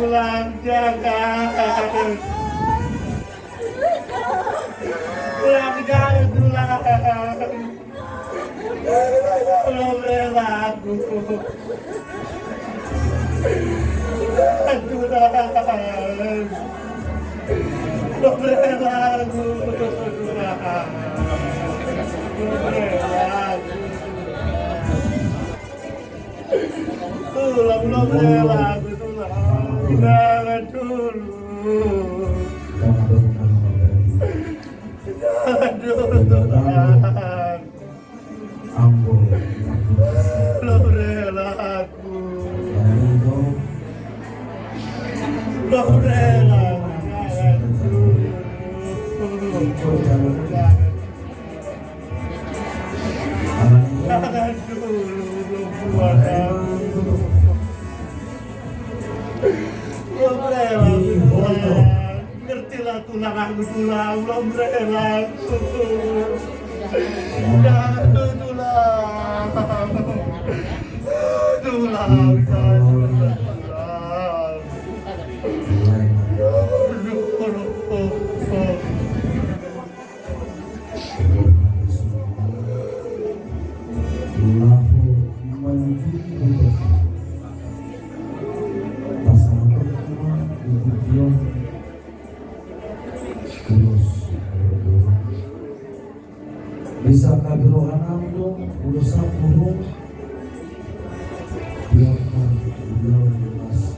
pulang, jangan. Pulang, jangan pulang. Belum rela aku. Tuhan. Belum rela aku. Belum rela aku. Tulang belum rela aku. Jangan dulu. Jangan dulu Tuhan. Belum rela aku. Belum rela. Jangan dulu. Jangan dulu. Belum kuat aku. Belum rela Tuhan. Ngertilah tulang aku tulang. Belum rela aku. Jangan dulu tulang. Tulang. Bisa kabirohanam dong, urusan burung biarkan beliau jelas.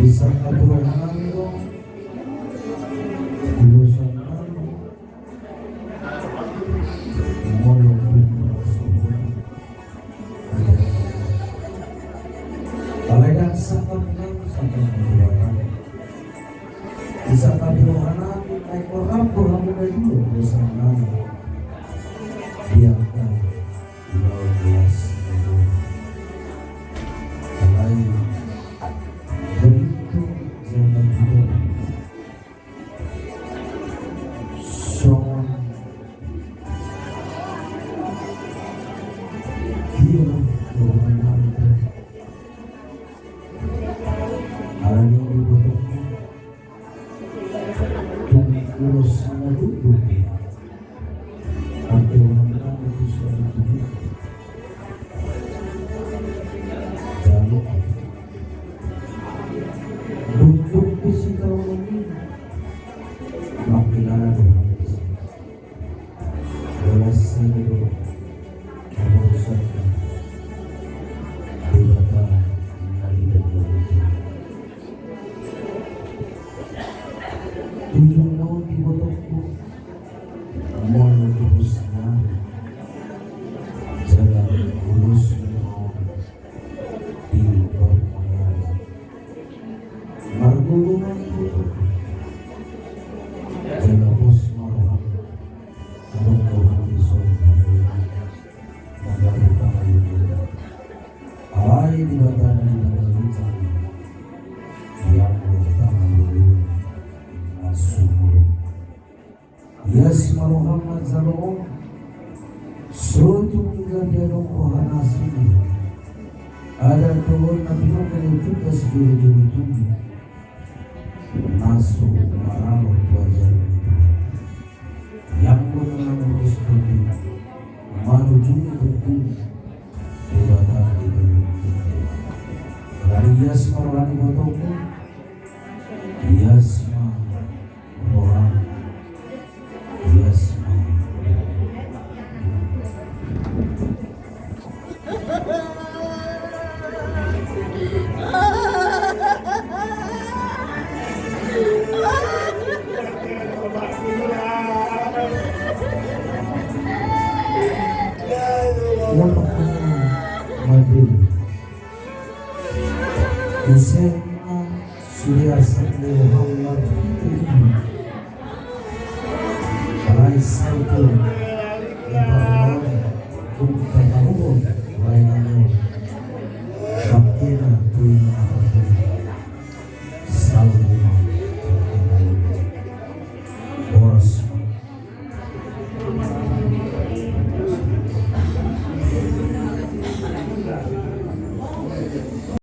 Bisa kabirohanam dong, urusan anu moyo bersuhun kalian sangat menjualan. Bisa kabirohanam naik orang kurang dari dulu bersama biarkan 12 lain begitu jangan hidup son dia bermanfaat hari ini dibutuhkan urus sama duduk tapi orang-orang itu sudah tujuh jalur duduk di situ ini makin ada orang di sini belasan itu urusan dibata nari dan tujuh tahun di bodohku mau terusnya jalan urus di permainan margulungan itu jalan bos marah orang di sorga negara kayu alai di batana di negara hutan yang bertahan dulu Asumur Yasma Muhammad Zalom Sotu Gadianong Kohanasini ada tuhun Nabi Nuh tugas juru-juru tumbuh Nasu Maralo Wajar itu yang menangurus tumbuh menuju betul ibadah di dunia dari Yasma Rani Botoku Yasma orang Yasma Madrid Hussein Surya Satya Muhammad Rai Saitul Lebanon Bukta